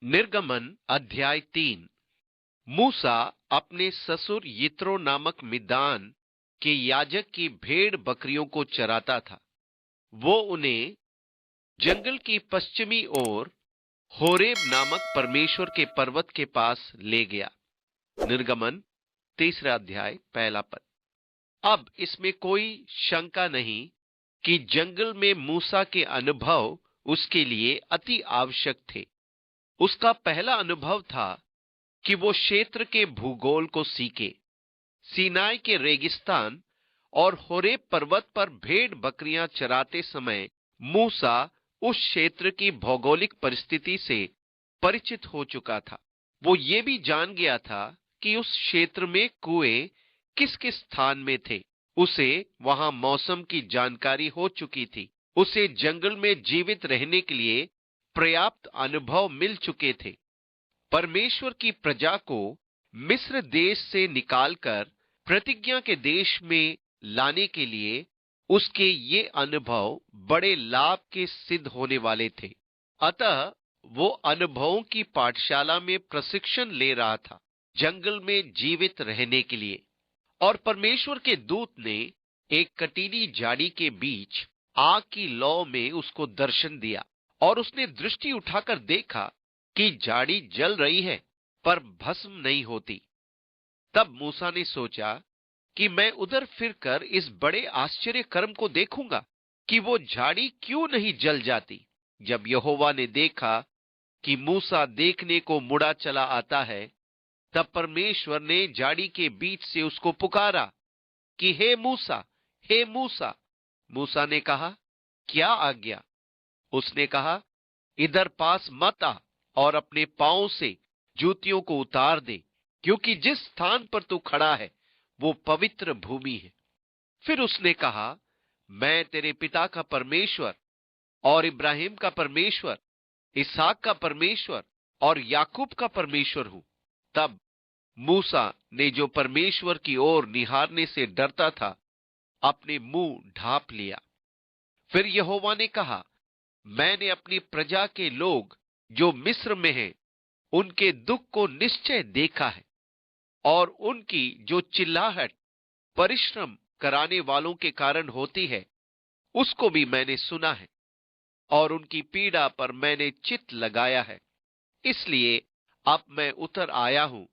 निर्गमन अध्याय 3। मूसा अपने ससुर यित्रो नामक मिद्यान के याजक की भेड़ बकरियों को चराता था। वो उन्हें जंगल की पश्चिमी ओर होरेब नामक परमेश्वर के पर्वत के पास ले गया। निर्गमन तीसरा अध्याय पहला पद। अब इसमें कोई शंका नहीं कि जंगल में मूसा के अनुभव उसके लिए अति आवश्यक थे। उसका पहला अनुभव था कि वो क्षेत्र के भूगोल को सीखे। सीनाई के रेगिस्तान और होरेब पर्वत पर भेड़ बकरियां चराते समय मूसा उस क्षेत्र की भौगोलिक परिस्थिति से परिचित हो चुका था। वो ये भी जान गया था कि उस क्षेत्र में कुएं किस किस स्थान में थे। उसे वहां मौसम की जानकारी हो चुकी थी। उसे जंगल में जीवित रहने के लिए पर्याप्त अनुभव मिल चुके थे। परमेश्वर की प्रजा को मिस्र देश से निकालकर प्रतिज्ञा के देश में लाने के लिए उसके ये अनुभव बड़े लाभ के सिद्ध होने वाले थे। अतः वो अनुभवों की पाठशाला में प्रशिक्षण ले रहा था, जंगल में जीवित रहने के लिए। और परमेश्वर के दूत ने एक कटीली झाड़ी के बीच आग की लौ में उसको दर्शन दिया और उसने दृष्टि उठाकर देखा कि झाड़ी जल रही है पर भस्म नहीं होती। तब मूसा ने सोचा कि मैं उधर फिरकर इस बड़े आश्चर्य कर्म को देखूंगा कि वो झाड़ी क्यों नहीं जल जाती। जब यहोवा ने देखा कि मूसा देखने को मुड़ा चला आता है, तब परमेश्वर ने झाड़ी के बीच से उसको पुकारा कि हे मूसा, हे मूसा। मूसा ने कहा, क्या आज्ञा? उसने कहा, इधर पास मत आ और अपने पांव से जूतियों को उतार दे, क्योंकि जिस स्थान पर तू खड़ा है वो पवित्र भूमि है। फिर उसने कहा, मैं तेरे पिता का परमेश्वर और इब्राहिम का परमेश्वर, इसहाक का परमेश्वर और याकूब का परमेश्वर हूं। तब मूसा ने, जो परमेश्वर की ओर निहारने से डरता था, अपने मुंह ढांप लिया। फिर यहोवा ने कहा, मैंने अपनी प्रजा के लोग जो मिस्र में हैं, उनके दुख को निश्चय देखा है, और उनकी जो चिल्लाहट परिश्रम कराने वालों के कारण होती है, उसको भी मैंने सुना है, और उनकी पीड़ा पर मैंने चित्त लगाया है। इसलिए अब मैं उतर आया हूं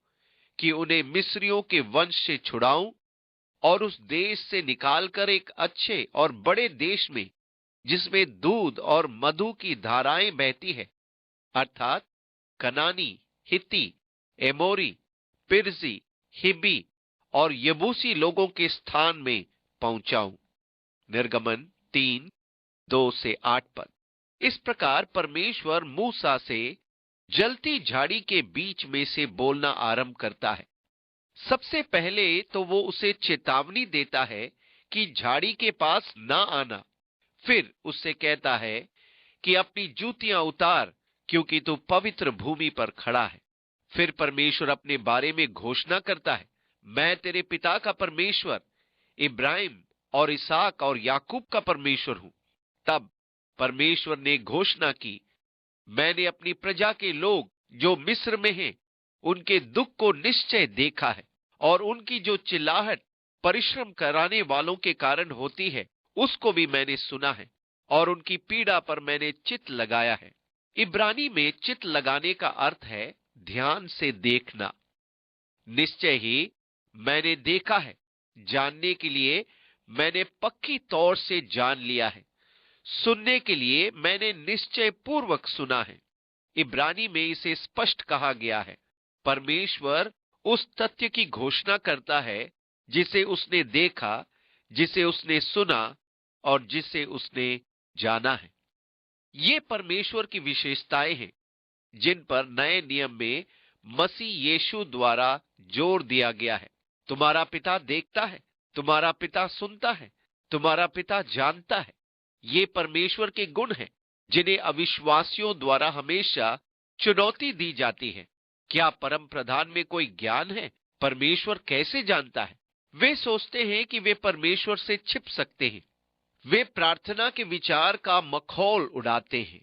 कि उन्हें मिस्रियों के वंश से छुड़ाऊं और उस देश से निकालकर एक अच्छे और बड़े देश में, जिसमें दूध और मधु की धाराएं बहती है, अर्थात कनानी, हित्ती, एमोरी, पिरजी, हिब्बी और यबूसी लोगों के स्थान में पहुंचाऊं। निर्गमन 3:2-8 पद। इस प्रकार परमेश्वर मूसा से जलती झाड़ी के बीच में से बोलना आरंभ करता है। सबसे पहले तो वो उसे चेतावनी देता है कि झाड़ी के पास ना आना। फिर उससे कहता है कि अपनी जूतियां उतार, क्योंकि तू पवित्र भूमि पर खड़ा है। फिर परमेश्वर अपने बारे में घोषणा करता है, मैं तेरे पिता का परमेश्वर, इब्राहिम और इसहाक और याकूब का परमेश्वर हूं। तब परमेश्वर ने घोषणा की, मैंने अपनी प्रजा के लोग जो मिस्र में हैं, उनके दुख को निश्चय देखा है, और उनकी जो चिल्लाहट परिश्रम कराने वालों के कारण होती है, उसको भी मैंने सुना है, और उनकी पीड़ा पर मैंने चित्त लगाया है। इब्रानी में चित्त लगाने का अर्थ है ध्यान से देखना। निश्चय ही मैंने देखा है, जानने के लिए मैंने पक्की तौर से जान लिया है, सुनने के लिए मैंने निश्चय पूर्वक सुना है। इब्रानी में इसे स्पष्ट कहा गया है। परमेश्वर उस तथ्य की घोषणा करता है जिसे उसने देखा, जिसे उसने सुना और जिसे उसने जाना है। ये परमेश्वर की विशेषताएं हैं जिन पर नए नियम में मसीह यीशु द्वारा जोर दिया गया है। तुम्हारा पिता देखता है, तुम्हारा पिता सुनता है, तुम्हारा पिता जानता है। ये परमेश्वर के गुण हैं जिन्हें अविश्वासियों द्वारा हमेशा चुनौती दी जाती है। क्या परम प्रधान में कोई ज्ञान है? परमेश्वर कैसे जानता है? वे सोचते हैं कि वे परमेश्वर से छिप सकते हैं। वे प्रार्थना के विचार का मखौल उड़ाते हैं।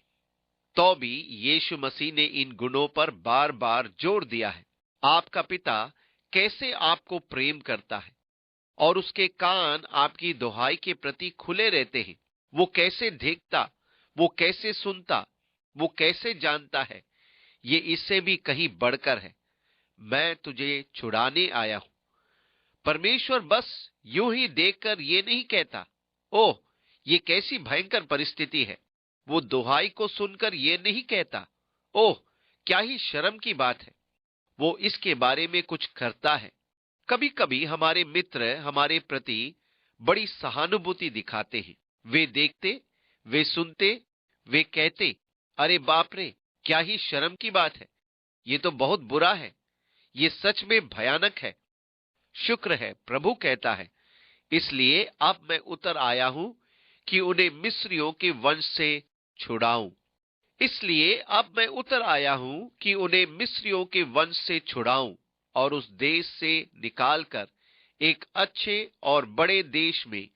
तो भी यीशु मसीह ने इन गुणों पर बार बार जोर दिया है। आपका पिता कैसे आपको प्रेम करता है और उसके कान आपकी दुहाई के प्रति खुले रहते हैं। वो कैसे देखता, वो कैसे सुनता, वो कैसे जानता है, ये इससे भी कहीं बढ़कर है। मैं तुझे छुड़ाने आया हूं। परमेश्वर बस यूं ही देखकर ये नहीं कहता, ओह ये कैसी भयंकर परिस्थिति है। वो दुहाई को सुनकर ये नहीं कहता, ओह क्या ही शर्म की बात है। वो इसके बारे में कुछ करता है। कभी कभी हमारे मित्र हमारे प्रति बड़ी सहानुभूति दिखाते हैं। वे देखते, वे सुनते, वे कहते, अरे बाप रे क्या ही शर्म की बात है, ये तो बहुत बुरा है, ये सच में भयानक है। शुक्र है प्रभु कहता है, इसलिए अब मैं उतर आया हूं कि उन्हें मिस्रियों के वंश से छुड़ाऊं। इसलिए अब मैं उतर आया हूं कि उन्हें मिस्रियों के वंश से छुड़ाऊं और उस देश से निकालकर एक अच्छे और बड़े देश में,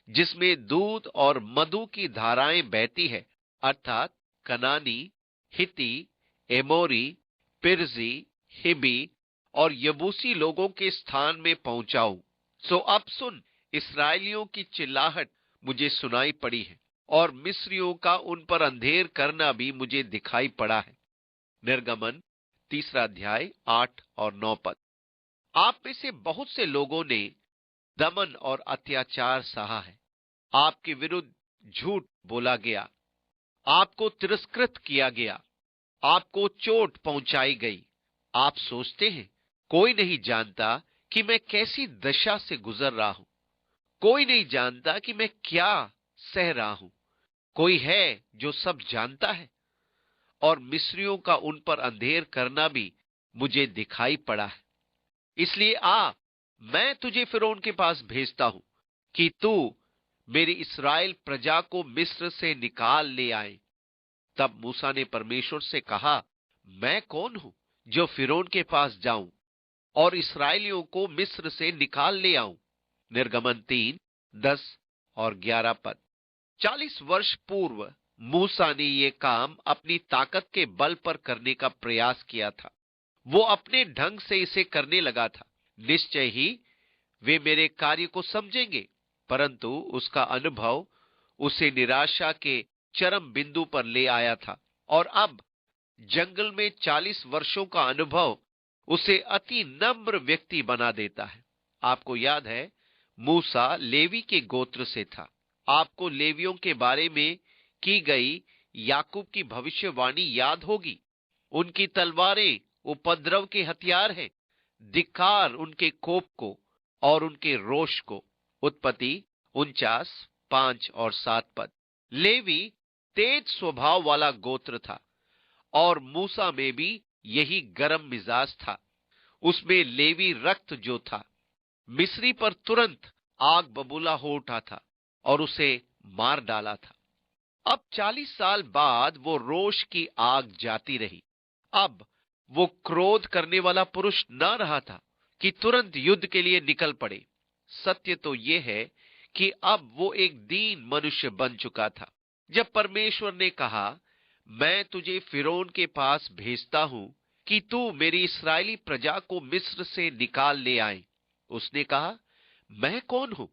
जिसमें दूध और मधु की धाराएं बहती है, अर्थात कनानी, हिती, एमोरी, पिरजी, हिबी और यबूसी लोगों के स्थान में पहुंचाऊं। सो अब सुन, इस्राएलियों की चिल्लाहट मुझे सुनाई पड़ी है और मिस्रियों का उन पर अंधेर करना भी मुझे दिखाई पड़ा है। निर्गमन 3 अध्याय 8 और 9 पद। आप में से बहुत से लोगों ने दमन और अत्याचार सहा है। आपके विरुद्ध झूठ बोला गया, आपको तिरस्कृत किया गया, आपको चोट पहुंचाई गई। आप सोचते हैं कोई नहीं जानता कि मैं कैसी दशा से गुजर रहा हूं, कोई नहीं जानता कि मैं क्या सह रहा हूं। कोई है जो सब जानता है। और मिस्रियों का उन पर अंधेर करना भी मुझे दिखाई पड़ा है। इसलिए मैं तुझे फिरौन के पास भेजता हूं कि तू मेरी इस्राएल प्रजा को मिस्र से निकाल ले आए। तब मूसा ने परमेश्वर से कहा, मैं कौन हूं जो फिरौन के पास जाऊं और इस्राएलियों को मिस्र से निकाल ले आऊं। निर्गमन 3, 10 और 11 पद। 40 वर्ष पूर्व मूसा ने यह काम अपनी ताकत के बल पर करने का प्रयास किया था। वो अपने ढंग से इसे करने लगा था। निश्चय ही वे मेरे कार्य को समझेंगे, परंतु उसका अनुभव उसे निराशा के चरम बिंदु पर ले आया था। और अब जंगल में 40 वर्षों का अनुभव उसे अति नम्र व्यक्ति बना देता है। आपको याद है, मूसा लेवी के गोत्र से था। आपको लेवियों के बारे में की गई याकूब की भविष्यवाणी याद होगी। उनकी तलवारें उपद्रव के हथियार हैं, धिक्कार उनके कोप को और उनके रोष को। उत्पत्ति 49, 5 और 7 पद। लेवी तेज स्वभाव वाला गोत्र था और मूसा में भी यही गर्म मिजाज था। उसमें लेवी रक्त जो था, मिस्री पर तुरंत आग बबूला हो उठा था और उसे मार डाला था। अब 40 साल बाद वो रोष की आग जाती रही। अब वो क्रोध करने वाला पुरुष न रहा था कि तुरंत युद्ध के लिए निकल पड़े। सत्य तो ये है कि अब वो एक दीन मनुष्य बन चुका था। जब परमेश्वर ने कहा, मैं तुझे फिरौन के पास भेजता हूं कि तू मेरी इस्राएली प्रजा को मिस्र से निकाल ले आए, उसने कहा, मैं कौन हूं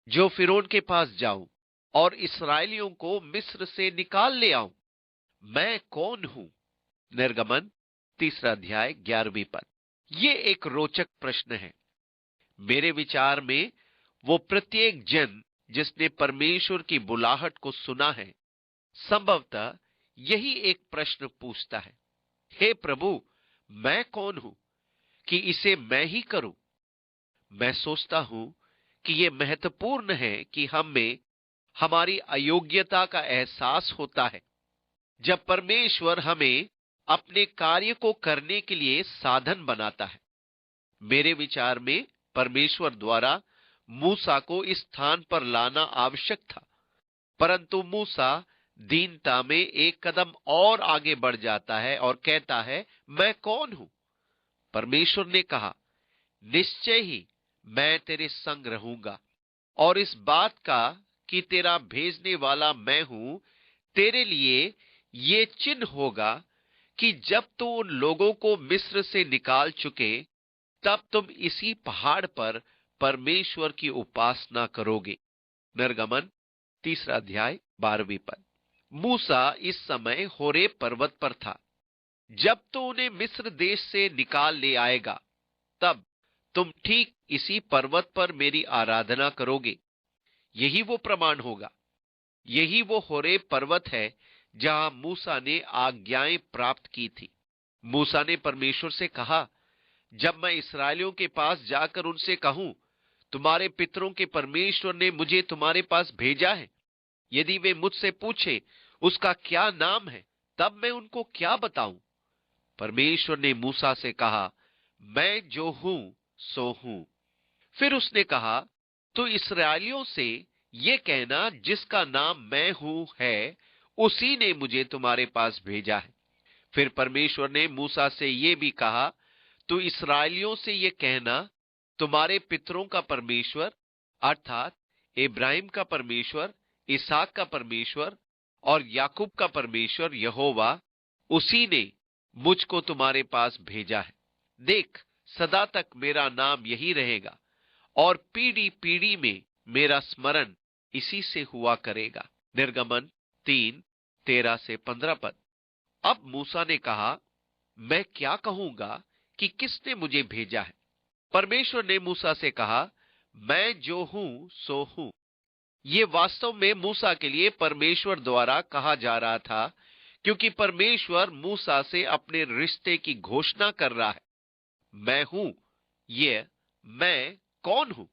जो फिरौन के पास जाऊं और इस्राएलियों को मिस्र से निकाल ले आऊं? मैं कौन हूं? निर्गमन 3 अध्याय 11 पद। ये एक रोचक प्रश्न है। मेरे विचार में वो प्रत्येक जन जिसने परमेश्वर की बुलाहट को सुना है, संभवतः यही एक प्रश्न पूछता है, हे प्रभु, मैं कौन हूं कि इसे मैं ही करूं? मैं सोचता हूं कि यह महत्वपूर्ण है कि हम में हमारी अयोग्यता का एहसास होता है जब परमेश्वर हमें अपने कार्य को करने के लिए साधन बनाता है। मेरे विचार में परमेश्वर द्वारा मूसा को इस स्थान पर लाना आवश्यक था, परंतु मूसा दीनता में एक कदम और आगे बढ़ जाता है और कहता है, मैं कौन हूं? परमेश्वर ने कहा, निश्चय ही मैं तेरे संग रहूंगा और इस बात का कि तेरा भेजने वाला मैं हूं, तेरे लिए ये चिन्ह होगा कि जब तू उन लोगों को मिस्र से निकाल चुके, तब तुम इसी पहाड़ पर परमेश्वर की उपासना करोगे। निर्गमन 3 अध्याय 12वीं पद। मूसा इस समय होरेब पर्वत पर था। जब तो उन्हें मिस्र देश से निकाल ले आएगा, तब तुम ठीक इसी पर्वत पर मेरी आराधना करोगे। यही वो प्रमाण होगा। यही वो होरेब पर्वत है जहां मूसा ने आज्ञाएं प्राप्त की थी। मूसा ने परमेश्वर से कहा, जब मैं इस्राएलियों के पास जाकर उनसे कहूं, तुम्हारे पितरों के परमेश्वर ने मुझे तुम्हारे पास भेजा है, यदि वे मुझसे पूछे उसका क्या नाम है, तब मैं उनको क्या बताऊं? परमेश्वर ने मूसा से कहा, मैं जो हूं सो हूं। फिर उसने कहा, तो इस्राएलियों से ये कहना, जिसका नाम मैं हूं है, उसी ने मुझे तुम्हारे पास भेजा है। फिर परमेश्वर ने मूसा से ये भी कहा, तो इस्राएलियों से ये कहना, तुम्हारे पितरों का परमेश्वर अर्थात इब्राहिम का परमेश्वर, इसहाक का परमेश्वर और याकूब का परमेश्वर यहोवा, उसी ने मुझको तुम्हारे पास भेजा है। देख, सदा तक मेरा नाम यही रहेगा और पीढ़ी पीढ़ी में मेरा स्मरण इसी से हुआ करेगा। निर्गमन 3:13-15 पद। अब मूसा ने कहा, मैं क्या कहूंगा कि किसने मुझे भेजा है? परमेश्वर ने मूसा से कहा, मैं जो हूं सो हूं। ये वास्तव में मूसा के लिए परमेश्वर द्वारा कहा जा रहा था, क्योंकि परमेश्वर मूसा से अपने रिश्ते की घोषणा कर रहा है। मैं हूं, ये मैं कौन हूं?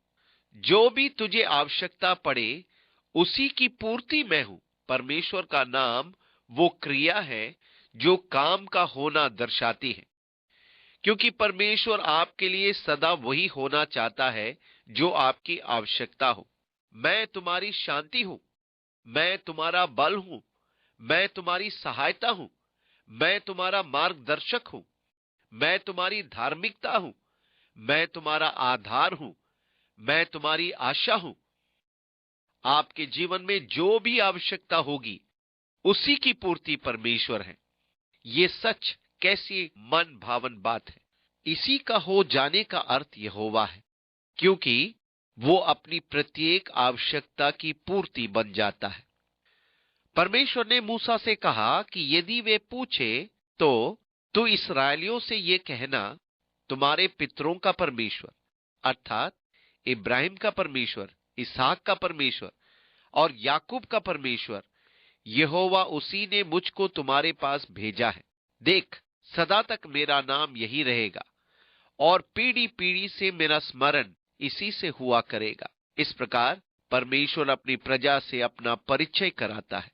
जो भी तुझे आवश्यकता पड़े, उसी की पूर्ति मैं हूं। परमेश्वर का नाम वो क्रिया है जो काम का होना दर्शाती है, क्योंकि परमेश्वर आपके लिए सदा वही होना चाहता है जो आपकी आवश्यकता हो। मैं तुम्हारी शांति हूं, मैं तुम्हारा बल हूं, मैं तुम्हारी सहायता हूं, मैं तुम्हारा मार्गदर्शक हूं, मैं तुम्हारी धार्मिकता हूं, मैं तुम्हारा आधार हूं, मैं तुम्हारी आशा हूं। आपके जीवन में जो भी आवश्यकता होगी, उसी की पूर्ति परमेश्वर है। ये सच कैसी मन भावन बात है। इसी का हो जाने का अर्थ यहोवा है, क्योंकि वो अपनी प्रत्येक आवश्यकता की पूर्ति बन जाता है। परमेश्वर ने मूसा से कहा कि यदि वे पूछे, तो तू इस्राएलियों से ये कहना, तुम्हारे पितरों का परमेश्वर अर्थात इब्राहिम का परमेश्वर, इसहाक का परमेश्वर और याकूब का परमेश्वर यहोवा, उसी ने मुझको तुम्हारे पास भेजा है। देख, सदा तक मेरा नाम यही रहेगा और पीढ़ी पीढ़ी से मेरा स्मरण इसी से हुआ करेगा। इस प्रकार परमेश्वर अपनी प्रजा से अपना परिचय कराता है।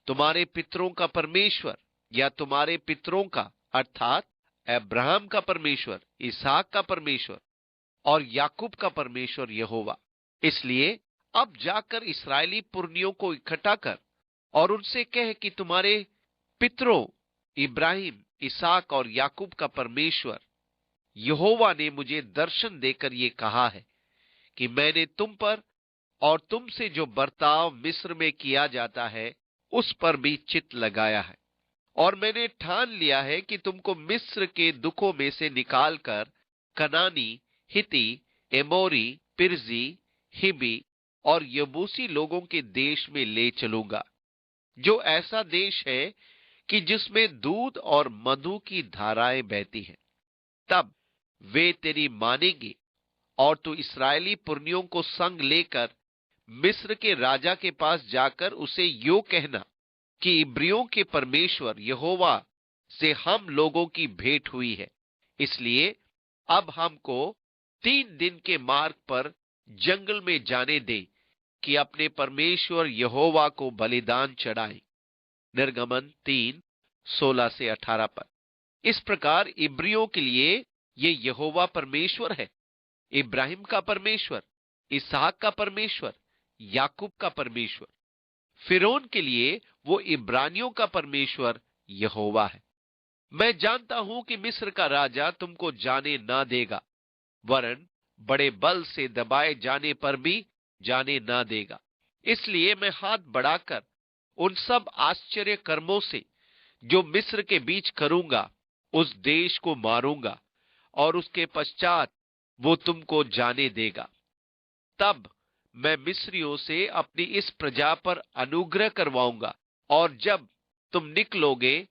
तुम्हारे पितरों का परमेश्वर या तुम्हारे पितरों का अर्थात अब्राहम का परमेश्वर, इसहाक का परमेश्वर और याकूब का परमेश्वर यहोवा। इसलिए अब जाकर इस्राएली पुरनियों को इकट्ठा कर और उनसे कह कि तुम्हारे पितरों इब्राहिम, इसहाक और याकूब का परमेश्वर यहोवा ने मुझे दर्शन देकर ये कहा है कि मैंने तुम पर और तुमसे जो बर्ताव मिस्र में किया जाता है, उस पर भी चित्त लगाया है। और मैंने ठान लिया है कि तुमको मिस्र के दुखों में से निकालकर कनानी, हिती, एमोरी, पिरजी, हिबी और यबूसी लोगों के देश में ले चलूंगा, जो ऐसा देश है कि जिसमें दूध और मधु की धाराएं बहती हैं। तब वे तेरी मानेंगे और तू इस्राएली पुरनियों को संग लेकर मिस्र के राजा के पास जाकर उसे यो कहना कि इब्रियों के परमेश्वर यहोवा से हम लोगों की भेंट हुई है, इसलिए अब हमको 3 दिन के मार्ग पर जंगल में जाने दे कि अपने परमेश्वर यहोवा को बलिदान चढ़ाएं। निर्गमन 3:16-18 पर। इस प्रकार इब्रियों के लिए ये यहोवा परमेश्वर है, इब्राहिम का परमेश्वर, इसहाक का परमेश्वर, याकूब का परमेश्वर। फिरौन के लिए वो इब्रानियों का परमेश्वर यहोवा है। मैं जानता हूं कि मिस्र का राजा तुमको जाने ना देगा, वरन बड़े बल से दबाए जाने पर भी जाने ना देगा। इसलिए मैं हाथ बढ़ाकर उन सब आश्चर्य कर्मों से जो मिस्र के बीच करूंगा उस देश को मारूंगा और उसके पश्चात वो तुमको जाने देगा। तब मैं मिस्रियों से अपनी इस प्रजा पर अनुग्रह करवाऊंगा, और जब तुम निकलोगे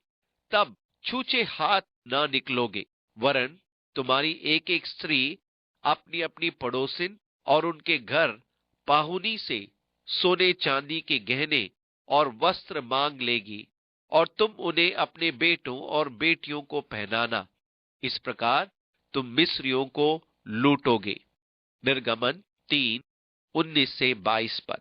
तब छूछे हाथ ना निकलोगे, वरन तुम्हारी एक एक स्त्री अपनी अपनी पड़ोसिन और उनके घर पाहुनी से सोने चांदी के गहने और वस्त्र मांग लेगी, और तुम उन्हें अपने बेटों और बेटियों को पहनाना। इस प्रकार तुम मिस्रियों को लूटोगे। निर्गमन 3:19-22 पद।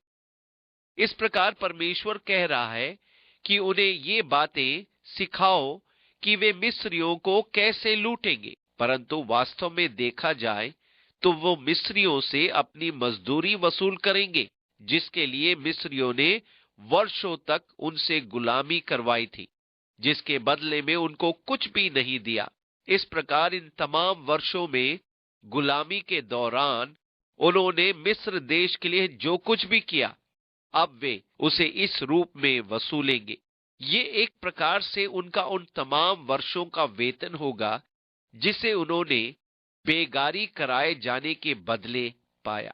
इस प्रकार परमेश्वर कह रहा है कि उन्हें ये बातें सिखाओ कि वे मिस्रियों को कैसे लूटेंगे, परंतु वास्तव में देखा जाए तो वो मिस्रियों से अपनी मजदूरी वसूल करेंगे, जिसके लिए मिस्रियों ने वर्षों तक उनसे गुलामी करवाई थी, जिसके बदले में उनको कुछ भी नहीं दिया। इस प्रकार इन तमाम वर्षों में गुलामी के दौरान उन्होंने मिस्र देश के लिए जो कुछ भी किया, अब वे उसे इस रूप में वसूलेंगे। ये एक प्रकार से उनका उन तमाम वर्षों का वेतन होगा जिसे उन्होंने बेगारी कराए जाने के बदले पाया।